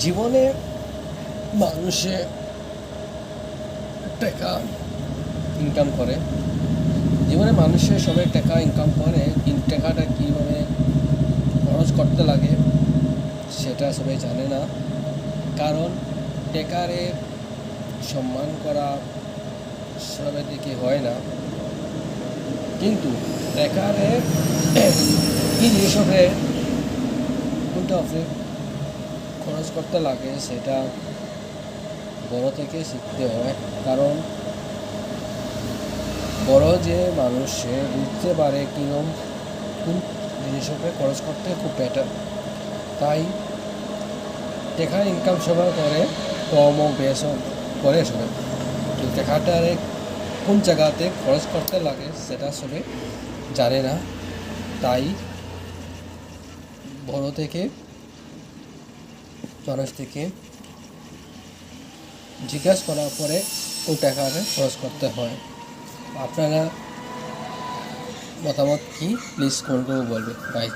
জীবনে মানুষে টাকা ইনকাম করে, জীবনে মানুষের সবাই টাকা ইনকাম করে, কিন্তু টাকাটা কীভাবে খরচ করতে লাগে সেটা সবাই জানে না। কারণ টাকারে সম্মান করা সবাই দিকে হয় না, কিন্তু টাকারে কী জিনিস হবে কোনটা হবে খরচ করতে লাগে সেটা বড় থেকে শিখতে হয়। কারণ বড় যে মানুষ সে বুঝতে পারে কিরম কোন জিনিস উপরে খরচ করতে খুব বেটার। তাই টাকা ইনকাম সবাই করে, কম ও বেশও করে সবাই, কিন্তু টাকাটারে কোন জায়গাতে খরচ করতে লাগে সেটা সবাই জানে না। তাই বড় থেকে মানুষ থেকে জিজ্ঞাসা করার পরে ওই টাকাটা খরচ করতে হয়। আপনারা মতামত কি প্লিজ কোনটা বলবে, বাই।